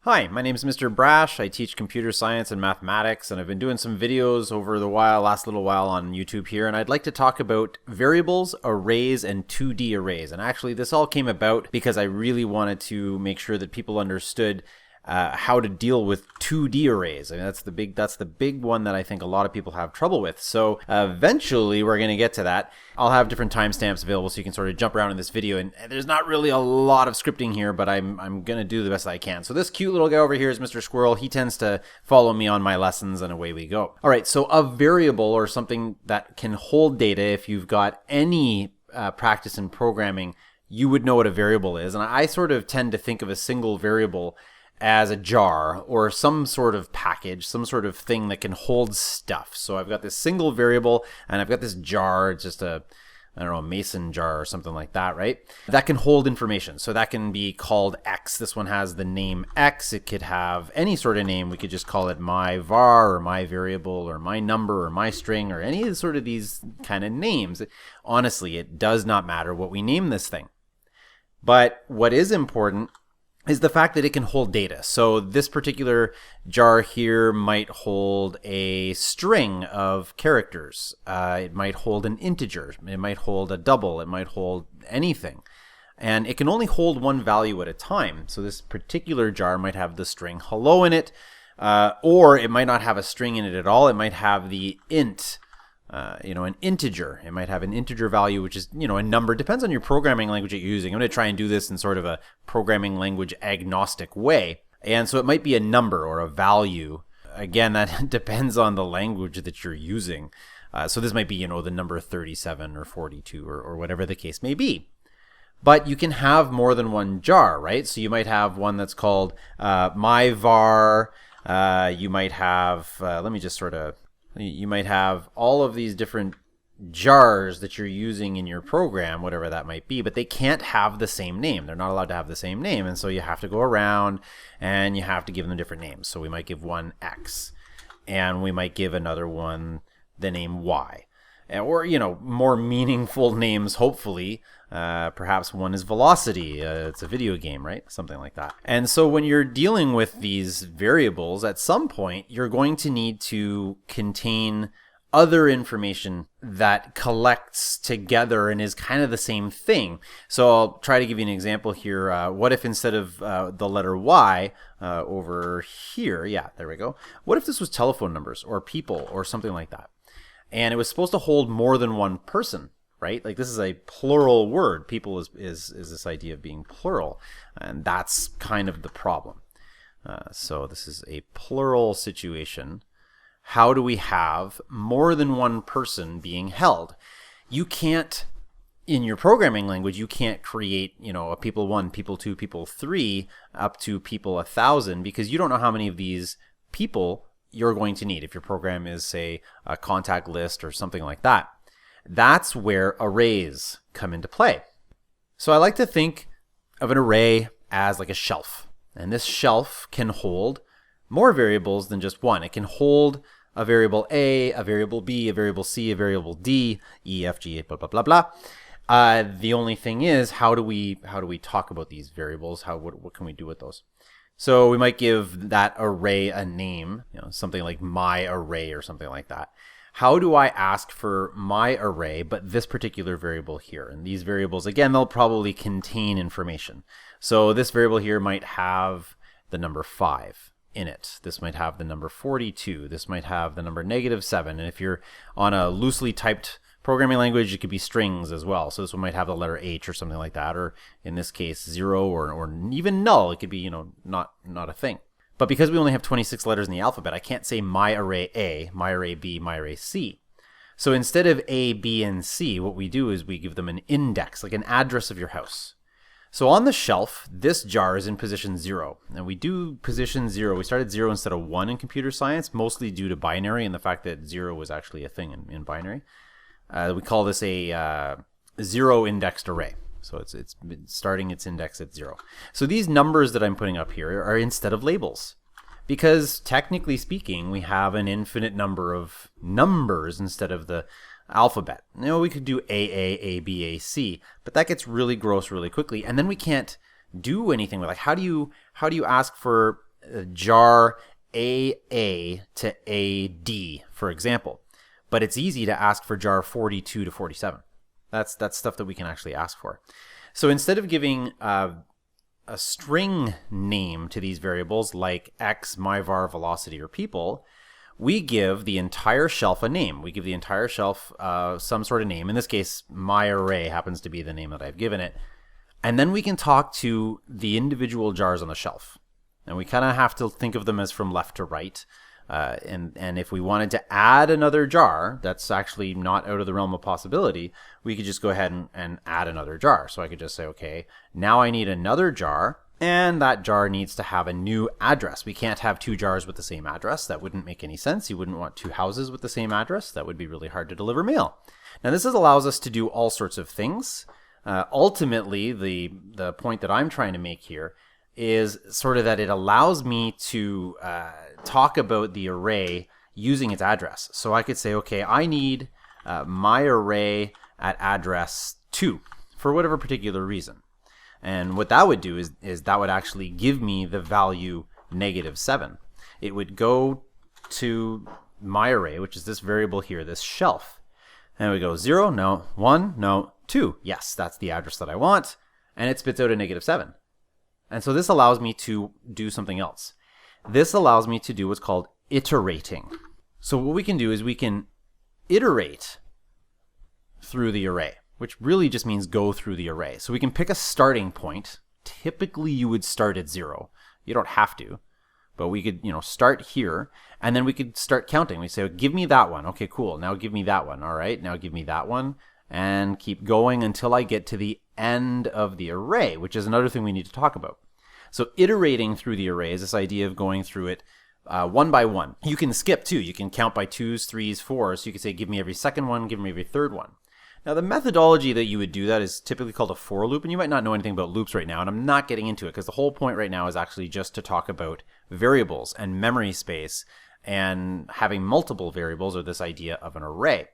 Hi, my name is Mr. Brash. I teach computer science and mathematics, and I've been doing some videos over the last little while on YouTube here, and I'd like to talk about variables, arrays, and 2D arrays. And actually, this all came about because I really wanted to make sure that people understood how to deal with 2D arrays. I mean, that's the big one that I think a lot of people have trouble with. So eventually we're going to get to that. I'll have different timestamps available so you can sort of jump around in this video. And there's not really a lot of scripting here, but I'm going to do the best I can. So this cute little guy over here is Mr. Squirrel. He tends to follow me on my lessons, and away we go. All right, so a variable, or something that can hold data, if you've got any practice in programming, you would know what a variable is. And I sort of tend to think of a single variable as a jar or some sort of package, some sort of thing that can hold stuff. So I've got this single variable and I've got this jar, just a mason jar or something like that, right? That can hold information. So that can be called X. This one has the name X. It could have any sort of name. We could just call it my var or my variable or my number or my string or any of sort of these kind of names. Honestly, it does not matter what we name this thing. But what is important is the fact that it can hold data. So this particular jar here might hold a string of characters. It might hold an integer. It might hold a double. It might hold anything. And it can only hold one value at a time. So this particular jar might have the string hello in it, or it might not have a string in it at all. It might have the int, an integer. It might have an integer value, which is, a number. Depends on your programming language that you're using. I'm going to try and do this in sort of a programming language agnostic way. And so it might be a number or a value. Again, that depends on the language that you're using. So this might be, the number 37 or 42 or whatever the case may be. But you can have more than one jar, right? So you might have one that's called my var. You might have, you might have all of these different jars that you're using in your program, whatever that might be, but they can't have the same name. They're not allowed to have the same name. And so you have to go around and you have to give them different names. So we might give one X and we might give another one the name Y. Or, more meaningful names, hopefully. Perhaps one is Velocity. It's a video game, right? Something like that. And so when you're dealing with these variables, at some point, you're going to need to contain other information that collects together and is kind of the same thing. So I'll try to give you an example here. What if instead of the letter Y over here, there we go. What if this was telephone numbers or people or something like that? And it was supposed to hold more than one person, right? Like this is a plural word. People is this idea of being plural. And that's kind of the problem. So this is a plural situation. How do we have more than one person being held? You can't, in your programming language, you can't create, a people 1, people 2, people 3, up to people 1,000, because you don't know how many of these people you're going to need if your program is, say, a contact list or something like that. That's where arrays come into play. So I like to think of an array as like a shelf. And this shelf can hold more variables than just one. It can hold a variable A, a variable B, a variable C, a variable D, E, F, G, blah, blah, blah, blah. The only thing is, how do we talk about these variables? What can we do with those? So we might give that array a name, something like my array or something like that. How do I ask for my array, but this particular variable here? And these variables, again, they'll probably contain information. So this variable here might have the number 5 in it. This might have the number 42. This might have the number -7. And if you're on a loosely typed programming language, it could be strings as well. So this one might have the letter H or something like that, or in this case, 0 or even null. It could be, not a thing. But because we only have 26 letters in the alphabet, I can't say my array A, my array B, my array C. So instead of A, B, and C, what we do is we give them an index, like an address of your house. So on the shelf, this jar is in position 0. And we do position 0. We started 0 instead of 1 in computer science, mostly due to binary and the fact that 0 was actually a thing in binary. We call this a 0 indexed array. So it's starting its index at 0. So these numbers that I'm putting up here are instead of labels. Because technically speaking, we have an infinite number of numbers instead of the alphabet. We could do A, B, A, C, but that gets really gross really quickly. And then we can't do anything with, like, how do you ask for jar AA to AD, for example. But it's easy to ask for jar 42 to 47. That's stuff that we can actually ask for. So instead of giving a string name to these variables like x, myvar, velocity, or people, we give the entire shelf a name. We give the entire shelf some sort of name. In this case, my array happens to be the name that I've given it. And then we can talk to the individual jars on the shelf. And we kind of have to think of them as from left to right. And if we wanted to add another jar, that's actually not out of the realm of possibility, we could just go ahead and add another jar. So I could just say, okay, now I need another jar, and that jar needs to have a new address. We can't have two jars with the same address. That wouldn't make any sense. You wouldn't want two houses with the same address. That would be really hard to deliver mail. Now this allows us to do all sorts of things. Ultimately, the point that I'm trying to make here is sort of that it allows me to talk about the array using its address. So I could say, okay, I need my array at address 2 for whatever particular reason. And what that would do is that would actually give me the value -7. It would go to my array, which is this variable here, this shelf. And we go 0, no, 1, no, 2. Yes, that's the address that I want. And it spits out a -7. And so this allows me to do something else. This allows me to do what's called iterating. So what we can do is we can iterate through the array, which really just means go through the array. So we can pick a starting point. Typically you would start at 0. You don't have to, but we could, start here, and then we could start counting. We say, give me that one. Okay, cool. Now give me that one. All right, now give me that one, and keep going until I get to the end of the array, which is another thing we need to talk about. So iterating through the array is this idea of going through it one by one. You can skip too. You can count by 2s, 3s, 4s. So you could say, give me every second one, give me every third one. Now the methodology that you would do that is typically called a for loop, and you might not know anything about loops right now, and I'm not getting into it because the whole point right now is actually just to talk about variables and memory space and having multiple variables, or this idea of an array.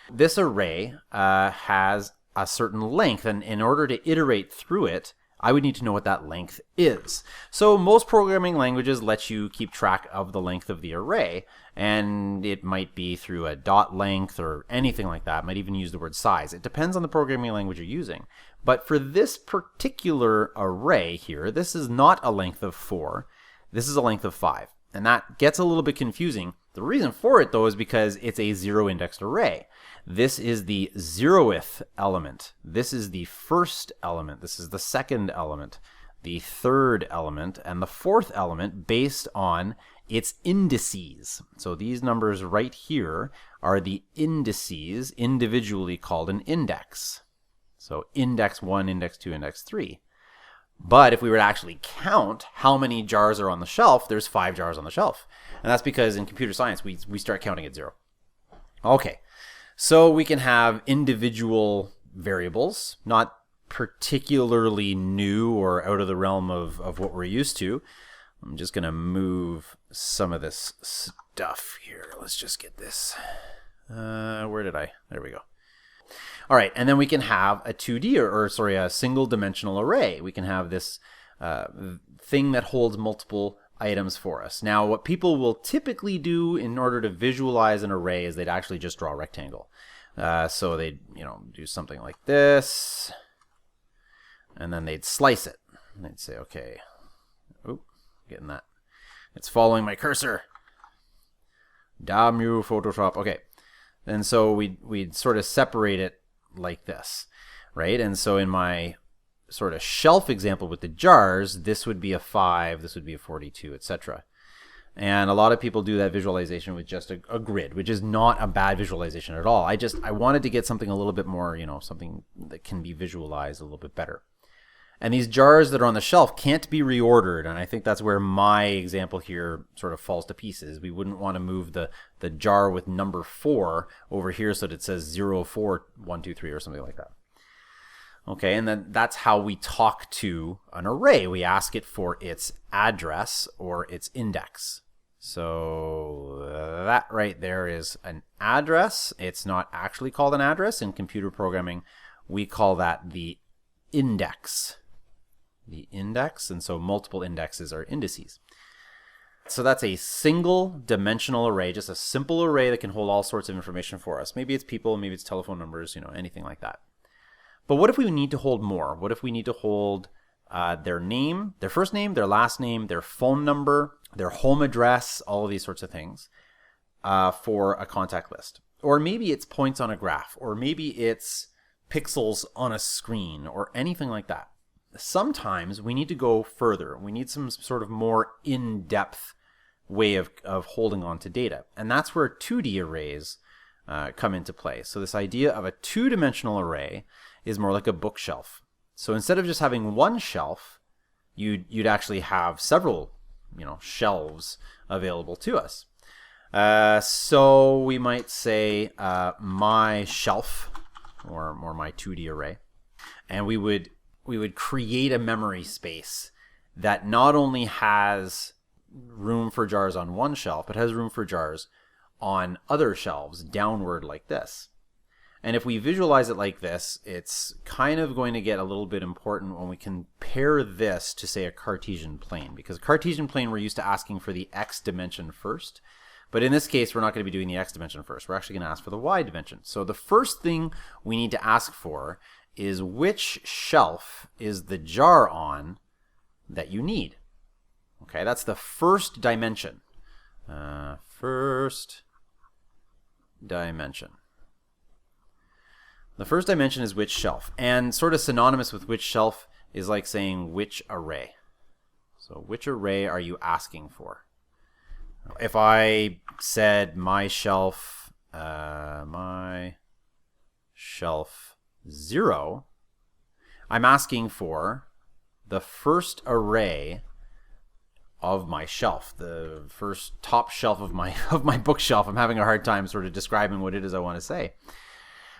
This array has a certain length, and in order to iterate through it, I would need to know what that length is. So most programming languages let you keep track of the length of the array, and it might be through a dot length or anything like that. It might even use the word size. It depends on the programming language you're using. But for this particular array here, this is not a length of 4. This is a length of 5. And that gets a little bit confusing. The reason for it, though, is because it's a zero-indexed array. This is the 0th element. This is the first element. This is the second element, the third element, and the fourth element based on its indices. So these numbers right here are the indices, individually called an index. So index 1, index 2, index 3. But if we were to actually count how many jars are on the shelf, there's 5 jars on the shelf. And that's because in computer science, we start counting at 0. Okay, so we can have individual variables, not particularly new or out of the realm of what we're used to. I'm just going to move some of this stuff here. Let's just get this. Where did I? There we go. All right, and then we can have a 2D a single dimensional array. We can have this thing that holds multiple items for us. Now, what people will typically do in order to visualize an array is they'd actually just draw a rectangle. So they'd do something like this, and then they'd slice it. And they'd say, okay, oop, getting that. It's following my cursor. Damn you, Photoshop. Okay, and so we'd sort of separate it like this, right? And so in my sort of shelf example with the jars, this would be a 5, this would be a 42, etc. And a lot of people do that visualization with just a grid, which is not a bad visualization at all. I wanted to get something a little bit more, something that can be visualized a little bit better. And these jars that are on the shelf can't be reordered, and I think that's where my example here sort of falls to pieces. We wouldn't want to move the jar with number 4 over here so that it says 0, 4, 1, 2, 3 or something like that. Okay, and then that's how we talk to an array. We ask it for its address or its index. So that right there is an address. It's not actually called an address. In computer programming, we call that the index. The index, and so multiple indexes are indices. So that's a single dimensional array, just a simple array that can hold all sorts of information for us. Maybe it's people, maybe it's telephone numbers, anything like that. But what if we need to hold more? What if we need to hold their name, their first name, their last name, their phone number, their home address, all of these sorts of things for a contact list? Or maybe it's points on a graph, or maybe it's pixels on a screen, or anything like that. Sometimes we need to go further. We need some sort of more in-depth way of holding on to data. And that's where 2D arrays come into play. So this idea of a two-dimensional array is more like a bookshelf. So instead of just having one shelf, you'd actually have several, shelves available to us. So we might say my shelf, or my 2D array, and we would create a memory space that not only has room for jars on one shelf, but has room for jars on other shelves downward like this. And if we visualize it like this, it's kind of going to get a little bit important when we compare this to, say, a Cartesian plane. Because a Cartesian plane, we're used to asking for the x dimension first. But in this case, we're not going to be doing the x dimension first. We're actually going to ask for the y dimension. So the first thing we need to ask for is which shelf is the jar on that you need. Okay, that's the first dimension. First dimension. The first dimension is which shelf. And sort of synonymous with which shelf is like saying which array. So which array are you asking for? If I said my shelf 0, I'm asking for the first array of my shelf, the first top shelf of my bookshelf. I'm having a hard time sort of describing what it is I want to say.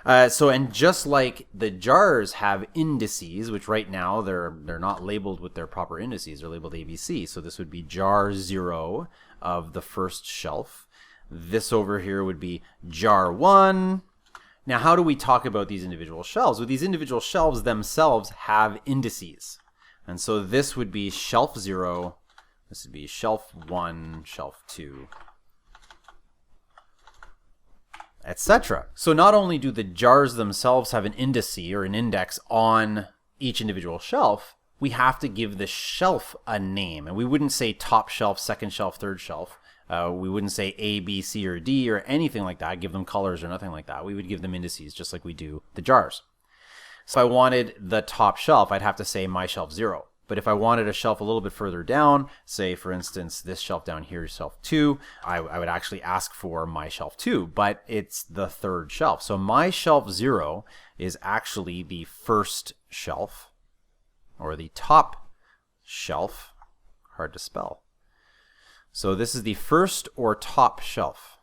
And just like the jars have indices, which right now they're not labeled with their proper indices, they're labeled ABC. So this would be jar 0 of the first shelf. This over here would be jar 1. Now, how do we talk about these individual shelves? Well, these individual shelves themselves have indices. And so this would be shelf 0, this would be shelf 1, shelf 2, etc. So not only do the jars themselves have an indice or an index on each individual shelf, we have to give the shelf a name. And we wouldn't say top shelf, second shelf, third shelf. We wouldn't say A, B, C, or D or anything like that, give them colors or nothing like that. We would give them indices just like we do the jars. So if I wanted the top shelf, I'd have to say my shelf 0. But if I wanted a shelf a little bit further down, say for instance this shelf down here is shelf 2, I would actually ask for my shelf 2, but it's the third shelf. So my shelf 0 is actually the first shelf, or the top shelf, hard to spell. So this is the first or top shelf,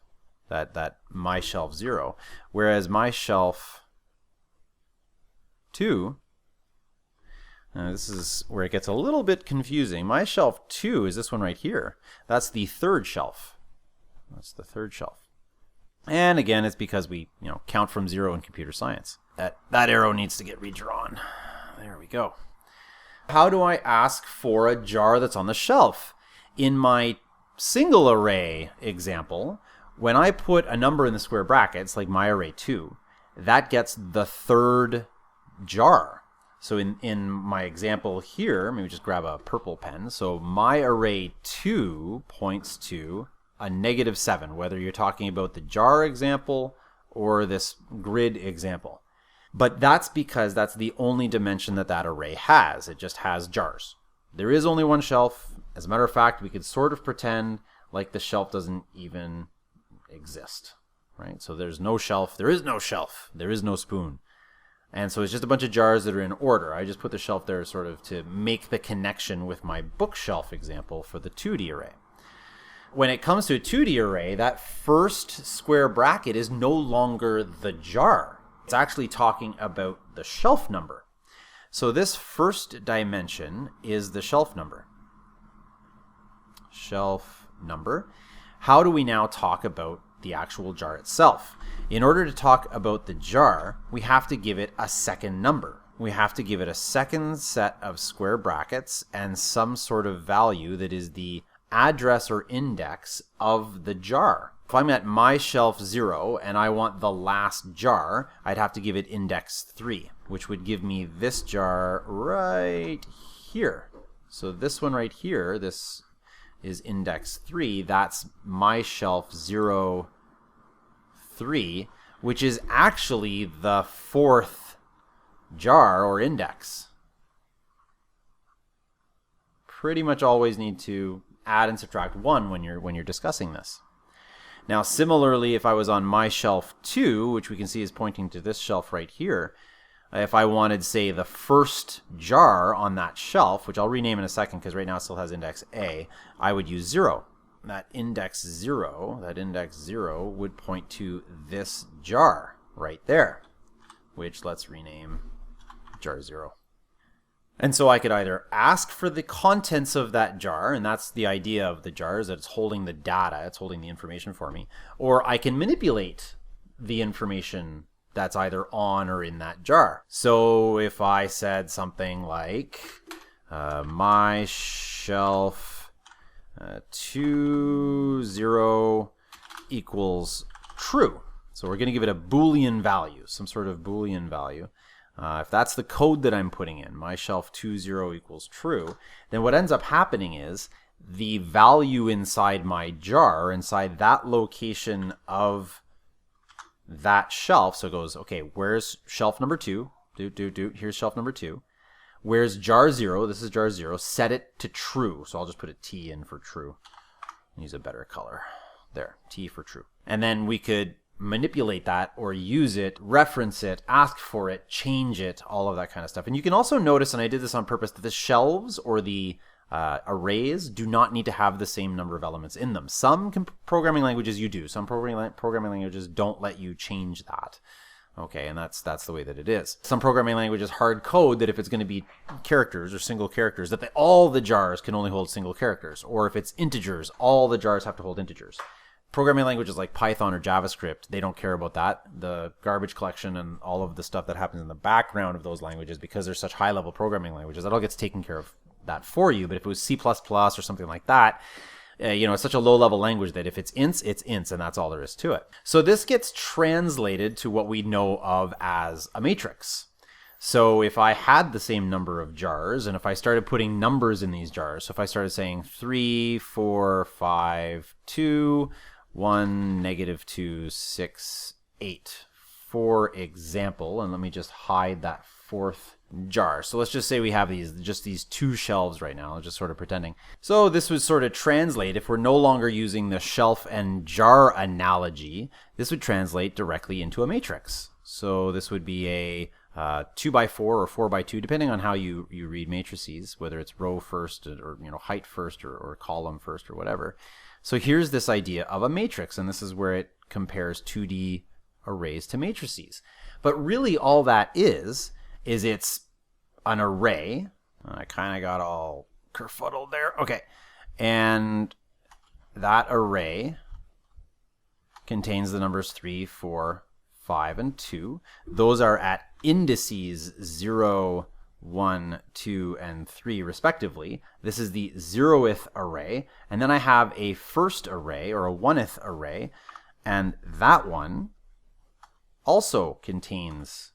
that my shelf 0, whereas my shelf 2, this is where it gets a little bit confusing. My shelf 2 is this one right here. That's the third shelf. That's the third shelf. And again, it's because we count from 0 in computer science. That arrow needs to get redrawn. There we go. How do I ask for a jar that's on the shelf? In my single array example, when I put a number in the square brackets, like my array 2, that gets the third jar. So in my example here, maybe just grab a purple pen. So my array 2 points to a -7, whether you're talking about the jar example or this grid example. But that's because that's the only dimension that array has. It just has jars. There is only one shelf. As a matter of fact, we could sort of pretend like the shelf doesn't even exist, right? So there's no shelf. There is no shelf. There is no spoon. And so it's just a bunch of jars that are in order. I just put the shelf there sort of to make the connection with my bookshelf example for the 2D array. When it comes to a 2D array, that first square bracket is no longer the jar. It's actually talking about the shelf number. So this first dimension is the shelf number. Shelf number. How do we now talk about the actual jar itself? In order to talk about the jar, we have to give it a second number. We have to give it a second set of square brackets and some sort of value that is the address or index of the jar. If I'm at my shelf 0 and I want the last jar, I'd have to give it index 3, which would give me this jar right here. So this one right here, this is index 3. That's my shelf 0, 3, which is actually the 4th jar or index. Pretty much always need to add and subtract 1 when you're discussing this. Now, similarly, if I was on my shelf 2, which we can see is pointing to this shelf right here, if I wanted, say, the first jar on that shelf, which I'll rename in a second because right now it still has index A, I would use 0. That index 0 would point to this jar right there, which let's rename jar 0. And so I could either ask for the contents of that jar, and that's the idea of the jar, is that it's holding the data, it's holding the information for me, or I can manipulate the information that's either on or in that jar. So if I said something like, my shelf 2, 0 equals true. So we're going to give it a Boolean value, some sort of Boolean value. If that's the code that I'm putting in, my shelf 2, 0 equals true, then what ends up happening is the value inside my jar, inside that location of that shelf, so it goes, okay, where's shelf number 2? Here's shelf number 2. Where's jar 0? This is jar 0. Set it to true. So I'll just put a T in for true. Use a better color. There, T for true. And then we could manipulate that or use it, reference it, ask for it, change it, all of that kind of stuff. And you can also notice, and I did this on purpose, that the shelves or the arrays do not need to have the same number of elements in them. Some programming languages you do. Some programming languages don't let you change that. Okay, and that's the way that it is. Some programming languages hard code that if it's going to be characters or single characters, that all the jars can only hold single characters. Or if it's integers, all the jars have to hold integers. Programming languages like Python or JavaScript, they don't care about that. The garbage collection and all of the stuff that happens in the background of those languages, because they're such high-level programming languages, that all gets taken care of that for you. But if it was C++ or something like that, it's such a low-level language that if it's ints, and that's all there is to it. So this gets translated to what we know of as a matrix. So if I had the same number of jars, and if I started putting numbers in these jars, so if I started saying 3, 4, 5, 2, 1, -2, 6, 8, for example, and let me just hide that 4th jar. So let's just say we have these 2 shelves right now, just sort of pretending. So this would sort of translate, if we're no longer using the shelf and jar analogy, this would translate directly into a matrix. So this would be a 2x4 or 4x2, depending on how you read matrices, whether it's row first or height first or column first or whatever. So here's this idea of a matrix, and this is where it compares 2D arrays to matrices. But really all that is it's an array. I kind of got all kerfuddled there. Okay. And that array contains the numbers 3, 4, 5, and 2. Those are at indices 0, 1, 2, and 3 respectively. This is the 0th array. And then I have a first array, or a 1th array, and that one also contains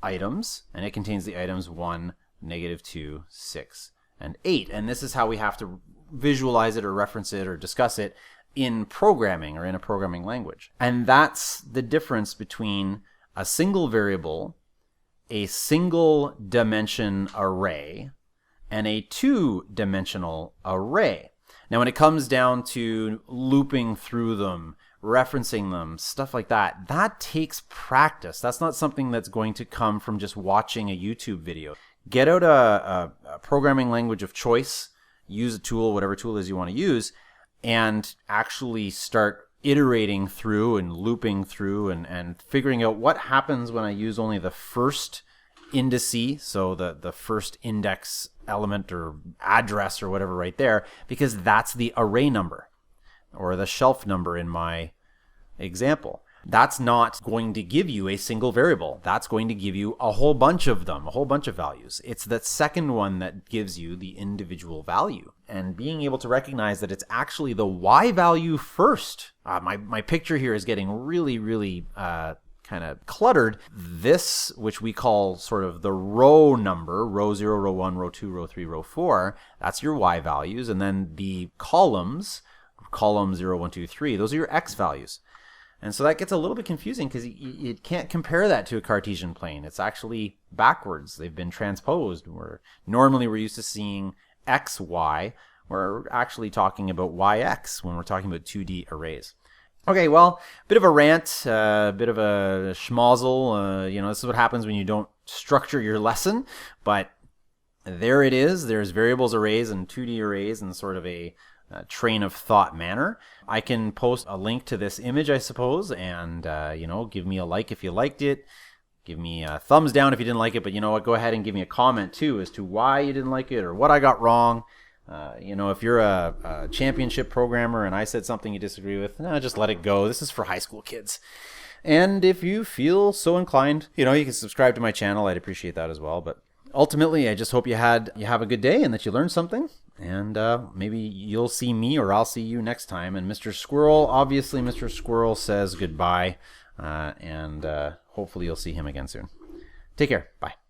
items, and it contains the items 1, -2, 6, and 8. And this is how we have to visualize it or reference it or discuss it in programming or in a programming language. And that's the difference between a single variable, a single dimension array, and a 2-dimensional array. Now when it comes down to looping through them, referencing them, stuff like that, that takes practice. That's not something that's going to come from just watching a YouTube video. Get out a programming language of choice, use a tool, whatever tool it is you want to use, and actually start iterating through and looping through and figuring out what happens when I use only the first indice, so the first index element or address or whatever right there, because that's the array number or the shelf number in my example. That's not going to give you a single variable. That's going to give you a whole bunch of them, a whole bunch of values. It's that second one that gives you the individual value. And being able to recognize that it's actually the y value first. My picture here is getting really kind of cluttered. This, which we call sort of the row number, row 0, row 1, row 2, row 3, row 4, that's your y values. And then the columns, column 0, 1, 2, 3, those are your x values. And so that gets a little bit confusing because you can't compare that to a Cartesian plane. It's actually backwards. They've been transposed. Normally we're used to seeing x, y. We're actually talking about yx when we're talking about 2D arrays. Okay, well, bit of a rant, a bit of a schmozzle. This is what happens when you don't structure your lesson. But there it is. There's variables arrays and 2D arrays in sort of a train of thought manner. I can post a link to this image, I suppose, and give me a like if you liked it. Give me a thumbs down if you didn't like it, but you know what, go ahead and give me a comment too as to why you didn't like it or what I got wrong. If you're a championship programmer and I said something you disagree with, just let it go. This is for high school kids. And if you feel so inclined, you can subscribe to my channel. I'd appreciate that as well. But ultimately, I just hope you have a good day and that you learned something. And maybe you'll see me or I'll see you next time. And Mr. Squirrel says goodbye. And hopefully you'll see him again soon. Take care. Bye.